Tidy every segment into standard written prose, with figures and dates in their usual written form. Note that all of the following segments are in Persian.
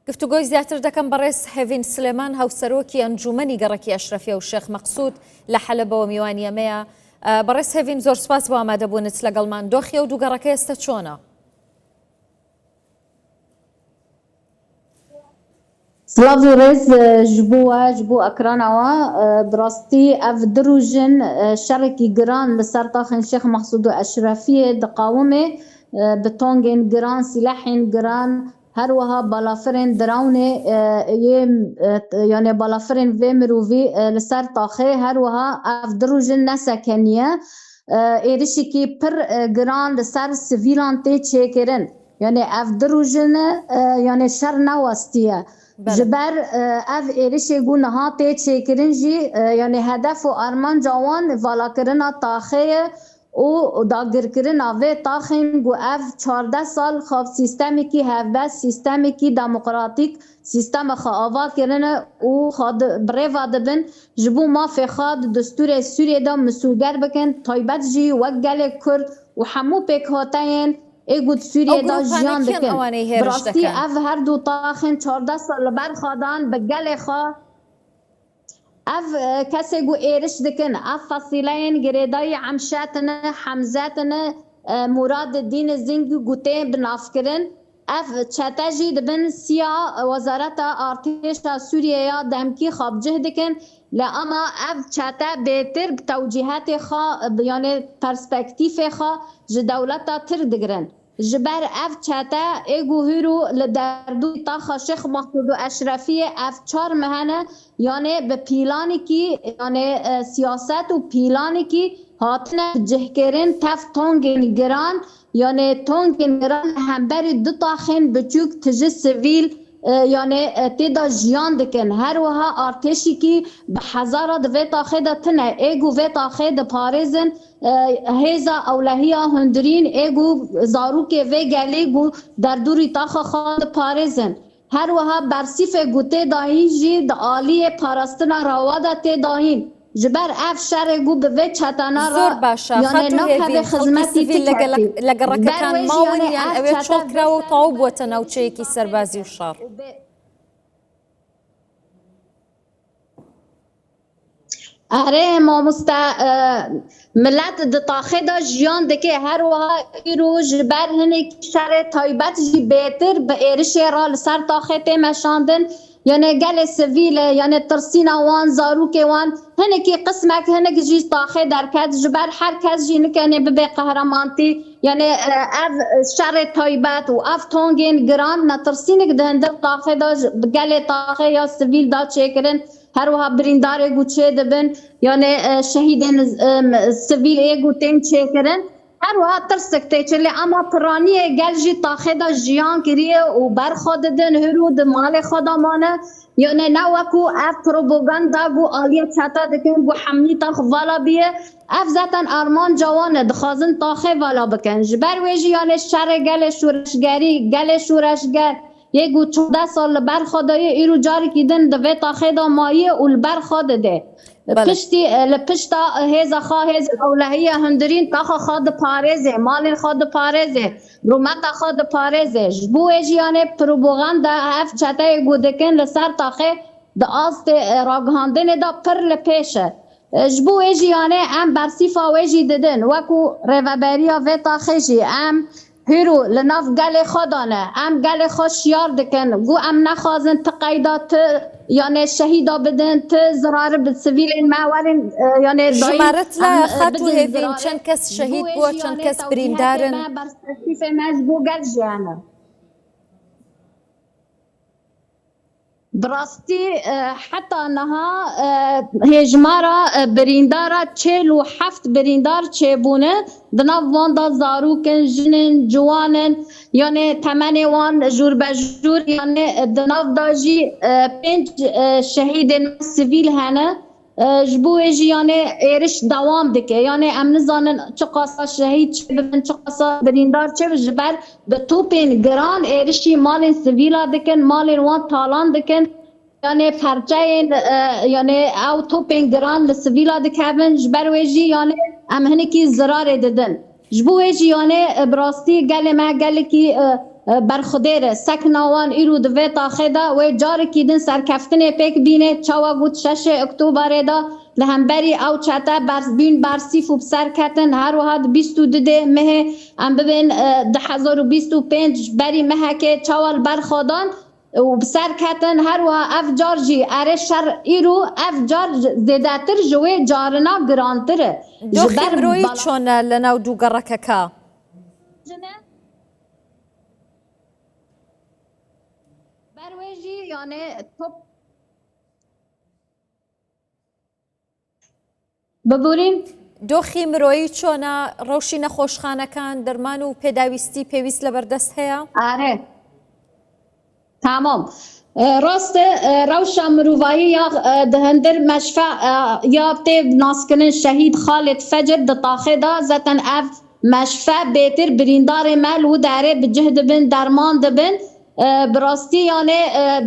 گفتوگۆی زیاتر دەکەم بەڕێز هێڤین سلێمان هاوسەرۆکی ئەنجومەنی گەڕەکی ئەشرەفیە و شێخ مەقسوود لە حەلەبەوە میوانی ئەمەیە. بەڕێز هێڤین زۆر سپاس بۆ ئامادەبوونت لەگەڵمان. دۆخی و دووگەڕەکە ئێستا چۆنە؟ سلاوی ڕێز ji bo ekranەوە bi ev dirûjin şerrekî giran li ser taxên Şêx Mexsûd û Eşrefiyê diqawime bi tongên giran, silahên giran, her wiha balafirên dirawne yani balafirên vê mirovî li ser taxê her wiha ev dirûjin nesekeniye êrişekî pir giran li ser sivîlan tê çêkirin. Yani ev dirûjin yani şer newestiye. Ji ber ev êrişê ku niha tê çêkirin jî yani hedef û armanca wan valakirina taxê ye û dagirkirina vê taxên ku ev 14 sal xwe sîstemekî hevbest, sîstemekî demokratîk, sîstema xwe ava kirine û bi rêva dibin ji bo mafê xwe di destûrê Sûriyê de misûlger bikin, taybet jî wek gelê Kurd û hemû pêkhoteyên êgû Sûriyê de jiyan dikin. Bi rastî ev her du taxên 14 sal li ber xwe dan bi gelê xwe ev kesê ku êriş dikin, ev fesîleyên girêdayî Emşe tune, Hemze tune, Muraddîn Zingî ku tê binavkirin. Ev çete jî dibin siya Wezareta Artêşa Sûriyeya demkî xwebcih dikin. Li ama ev çete bêtir tewcîhetê xwe yani perspektîfê xwe ji dewleta tir digirin. Ji ber ev çete êgû hîrû li derdûyê taxa Şêx Mexsûd û Eşrefiyê ev çar mihene yani bi pîlanekî yani siyaset û pîlanekî hatine cihkirin tev tongên giran yani tongên giran hemberî du taxên biçûk tiji sivîl yani têda jiyan dikin. Her wiha artêşîkî bi hezara di vê taxê de tune êgû vê taxê diparêzin hêza ewlehiya hundirîn êgû zarokê vê gelê ku derdûrî taxa xwe diparêzin. Her wiha bersîfê ku tê dahîn jî di aliyê parastina rawa de tê dahîn. Ji ber ev şerê ku bi vê çetana زۆر باشە navhevê xizmetî لە گەڕەکەتان ماون یان ئەوێ چۆڵکراوە و تەواو بووەتە ناوچەیەکی سەربازی و شەڕ؟ Erê mamoste millet di taxê de jiyan dike her wiha îro ji ber hinekî şerê taybet jî bêtir bi êrişê ra li ser taxê tê meşandin. Yani gelê sivîl yani tirsîna wan, zarokê wan hinekî qismek hinek jî taxê derket ji ber her kes jî nikene bibe qehremanî yani ev şerê taybet û ev tongên giran netirsînek di hindir taxê de gelê taxê ya sivîl da çêkirin. Her wiha birîndarê ku çê dibin yani şehîdên sivîl êgû tên çêkirin. Her wiha tirsek tê çilê ama piraniyê gel jî taxê de jiyan kiriye û berxwe didin hîrû di malê xwe de mane. Yani ne wekû ev propaganda ku aliyê çete dikin ku hemîta vala biye ev zaten armanca wan e dixwazin taxê vala bikin. Ji ber wê jî yani şerê gelê şûreşgerî gelê şûreşger êgû 14 sal li ber xwe daye îro carekî din di vê taxê de maye û li ber xwe dide. Piştî li pişta hêza xwe hêz ewlehiya hundirîn taxa xwe diparêze, malên xwe diparêze, rûmeta xwe diparêze. Ji bo wê jî yani propaganda ev çeteyê ku dikin li ser taxê di astê ragihandinê de pir li pêş e. Ji bo wê jî yani em bersîfa wê jî didin wekû rêveberiya vê taxê jî em hîrû li nav gelê xwe de ne em gelê xwe şiyar dikin ku em nexwazin ti qeyda ti yani şehîda bidin ti zirarî bi sivîlên me werin yani ژمارەت لە خەت و هێڤین چەند کەس شەهید بووە چەند کەس بریندارن؟ perspektîfê me ji bo gel jiyane. Bi rastî heta niha hêjmara birîndara 47 birîndar çêbûne di nav wan da zarokên, jinên, ciwanin yani temenê wan jûr be jûr yani di nav da jî 5 şehîdên sivîl hene. Ji bo wê jî yani êriş dewam dike yani em nizanin çi qasa şehîd çê bibin çi qasa birîndar çê ji ber bi topên giran êrişî malên sivîla dikin, malên wan talan dikin. Yani perçeyên yani ew topên giran li sivîla dikevin ji ber wê jî yani em hinekî zirarê didin. Ji bo wê jî yani bi rastî gelê me gelekî برخودیر سکناوان ایرو دوی تاخه دا و جار کیدن سرکفتن پیک بینه چاوا گود 6 اکتبر دا لهمبری او چتا بین برسیف و بسر کتن هر وحد 22 مه ام ببین 2025 بری مه که چوال برخودان و بسر کتن هر وحد اف جار جی اره شر ایرو اف جار زیداتر جوی جارنا گرانتره دۆخی مرۆیی چۆنە لەناو دوو گەڕەکەکە؟ برویجی یعنی توپ ببورین دۆخی مرۆیی چۆنە ڕەوشی نەخۆشخانەکان دەرمان و پێداویستی پێویست لە بەردەست هەیە؟ آره تمام راست روشا مروایی یا دهندر مشفع یا تیب ناسکنن شهید خالد فجر دطاخه دا زتن اف مشفع بیتر بریندار مل و داره بجهد بن درمان دبن براستی یعنی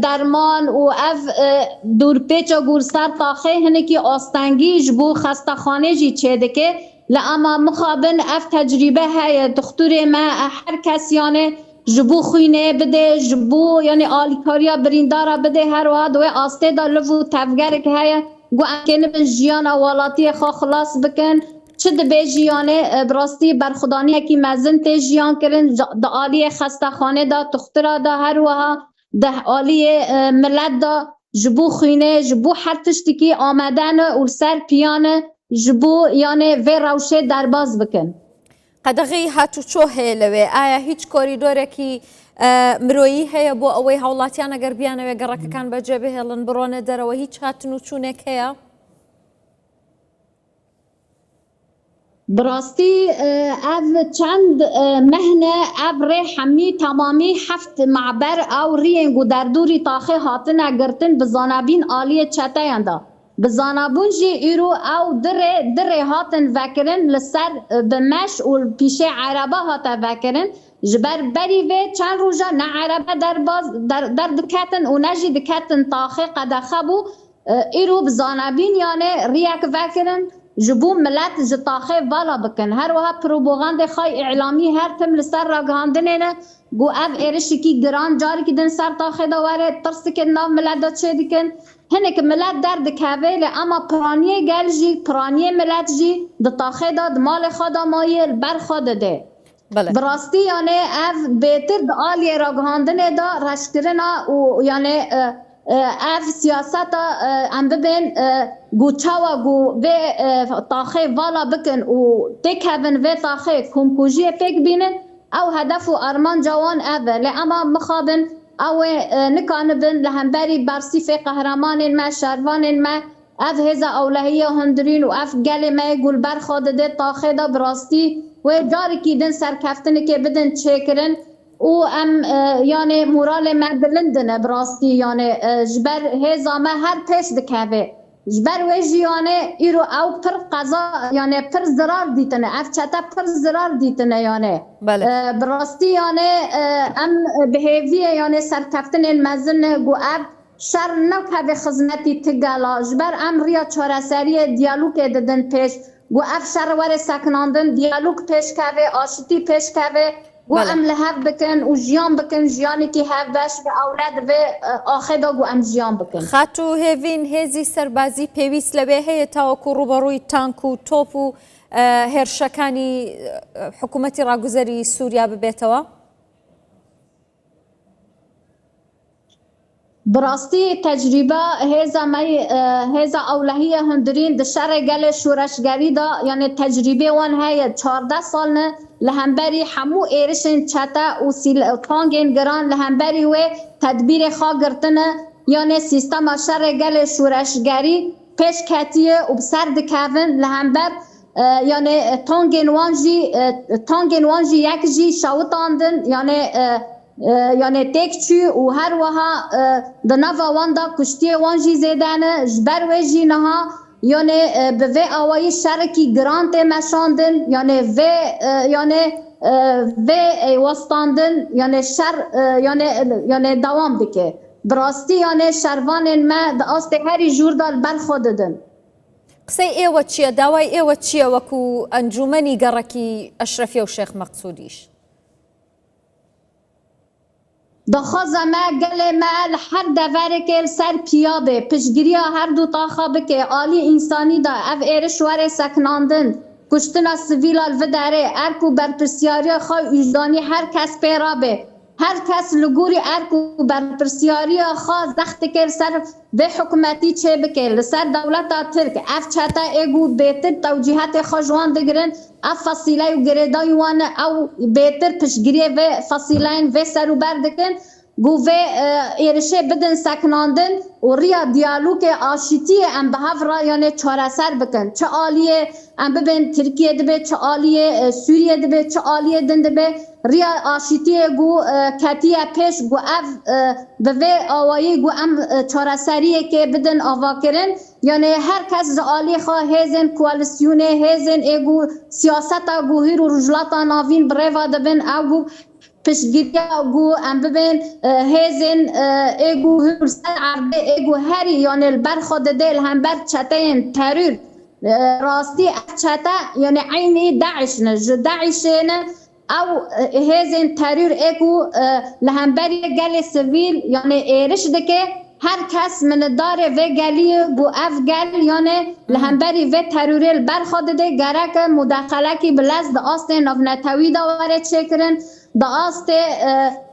درمان و اف دورپیچ و گورسر تاخه هنه که آستنگی جبو خستخانه جی چیده که لأما مخابن اف تجربه های دختور ما هر کس یعنی جبو خوینه بده جبو یعنی آلیکاریا بریندارا بده هر واد و آسته دا لفو تفگر که های گو امکنه بن جیان والاتی خواه خلاص بکن چه دبی جیانه براستی برخودانی که مزن تی جیان کرن دا آلی خستخانه دا تخترا دا هر وها دا آلی ملت دا جبو خوینه جبو هر تشتی که آمدن و سر پیانه جبو یعنی وی روشه درباز بکن قەدەغی هاتوچۆ هەیە لەوێ ئایا هیچ کۆریدۆرێکی مرۆیی هەیە بۆ ئەوەی هاوڵاتیان ئەگەر بیانەوێ گەڕەکەکان بەجێ بهێڵن بڕۆنە دەرەوە هیچ هاتن و چوونێک هەیە؟ براستی او چند مهنه او ری حمی تمامی 7 معبر او رینگ و در دوری تاخه هاتن گرتن بزانابین آلی چته یندا بزانابون جی ایرو او در هاتن وکرن لسر بمش و پیش عربه هاتا وکرن جبر بری و چند روزا نه عربه در دکتن و نجی دکتن تاخه قدخه بو ایرو بزانابین یعنی ریک وکرن جبو ملت جتاخه والا بکن هر وها پروپاگاند خای اعلامی هر تم لسر راگاندنه گو اف ایرشی کی گران جاری کی دن سر تاخه دواره ترس که ناو ملت دا چه دیکن هنک ملت درد کاویل اما پرانیه گل جی پرانیه ملت جی د تاخه داد مال خدا مایل بر خود ده براستی یعنی اف بهتر د آلی راگاندنه دا رشکرنا و یعنی اف سیاست ام ببین گو چاوا گو و تاخه والا بکن و تکهون و تاخه کمکوژی پیک بینن او هدف و ارمان جوان اوه اما مخابن او نکانبن لهمبری برسیف قهرمان ما شروان ما اف هزا اولهیه هندرین و اف گل ما گل برخواد ده تاخه دا براستی و جاری کی دن سرکفتن که بدن چکرن او ام یعنی مورال مدلندنه براستی یعنی جبر هزا ما هر پیش دکوه جبر ویجی یعنی ایرو او پر قضا یعنی پر ضرار دیتنه اف چتا پر ضرار دیتنه یعنی براستی یعنی ام بهیویه یعنی سرکفتن المزن گو اف شر نکوه خزمتی تگالا جبر ام ریا چارسری دیالوگ ددن پیش گو اف شر ور سکناندن دیالوگ پیش کوه آشتی پیش کوه گو ام لحب بکن و جیان بکن جیانی که هف باش به اولاد و آخه دا گو ام جیان بکن خاتو هێڤین هێزی سەربازی پێویست لەبێ هەیە تاوەکو ڕوبەڕووی تانک و تۆپ و هێرشەکانی حکوومەتی ڕاگوزەری سووریا ببێتەوە؟ براستی تجربه هزا اولهیه هندرین د شر گل شورشگری دا یعنی تجربه وان های 14 سال نه لهمبری همو ایرشن چتا و تانگین گران لهمبری و تدبیر خواه گرتنه یعنی سیستم شر گل شورشگری پیش کتیه و بسر دکوین لهمبر یعنی تانگین وانجی یک جی شاوتاندن یعنی تکچی و هر وها د نوا واندا کشتی وانجی زیدانه جبر وجی نها یعنی به و اوای شرکی گرانت مشاندن یعنی و وستاندن یعنی شر یعنی دوام بکه براستی یعنی شروان ما د است هری جور دال بر خوددن قسەی ئێوە چییە داوای ئێوە چییە وەکو ئەنجومەنی گەڕەکی ئەشرەفیە و شێخ مەقسوودیش؟ دخوازه ما گل ما هر دوره که سر پیابه پشگیری هر دو طاقه بکه عالی انسانی دا اف ایرش واره سکناندن کشتنا سویل الوداره ارکو برپرسیاری خواه وجدانی هر کس پیرابه هر کس لگوری ارکو برپرسیاری خواه زخت کر سر به حکومتی چه بکه لسر دولت ترک اف چاته ایگو بیتر توجیهات خواه دگرن اف فصیله و گریدای وان او بیتر پشگیری و فصیلین و سر و بردکن گوه ایرشه بدن سکناندن و ریا دیالوگ آشتی ام به هفرا یعنی چاره سر بکن چه عالیه ام ببین ترکیه دبه چه عالیه سوریه دبه چه عالیه دن دبه ریا آشتی گو کتیه پیش گو اف به آوایی گو ام چاره سریه که بدن آوا کرن یعنی هر کس عالی خواه هزن کوالسیونه هزن ایگو سیاستا گو هیر و رجلاتا ناوین بریوا دبن او پشگیری گو ام ببین هزن ایگو هرسن عربه ایگو هری یعنی البرخود دل هم بر چتین ترور راستی چتا یعنی عینی داعش نج داعش نه او هزن ترور ایگو لهمبری گل سویل یعنی ایرش دکه هر کس من داره و گلی گو اف گل یعنی لهمبری و ترور برخود ده گرک مداخله کی بلز ده آست نونتوی داره چکرن دا آست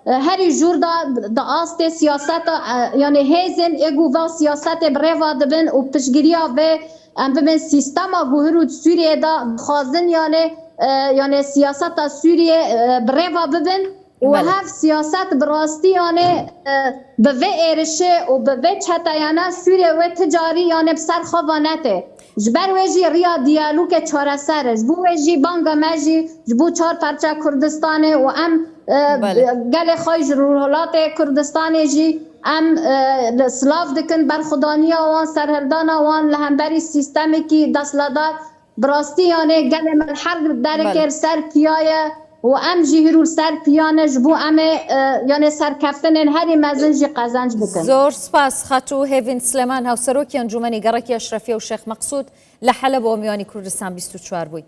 هری جور دا آست سیاست یعنی هزن ایگو و سیاست بریوا دبن و پشگیریا و ام ببین سیستم گوهرود سوریه دا خوازن یعنی سیاست سوریه بریوا ببن و هف سیاست براستی یعنی به و ایرشه و به و چتایانه سوریه و تجاری یعنی بسر خوانته جبر وجی ریا دیالوگ چهار سرش بو وجی بانگ مجی جبو چهار پرچه کردستانه و ام گل خواهی جرولات کردستانه جی ام سلاف دکن بر خدانیا وان سرهردان وان لهمبری سیستمی کی دستلدار براستی یعنی گل ملحر درکر سر پیایه و ام جهرول سر پیانه جبو ام یعنی سرکفتن هری مزنجی قزنج بکن زور سپاس خاتو هیوین سلیمان هاوسەرۆکی ئەنجومەنی گەڕێکی ئەشرەفیە و شێخ مەقسوود لە حەلەب و میوانی کوردستان 24 بووی.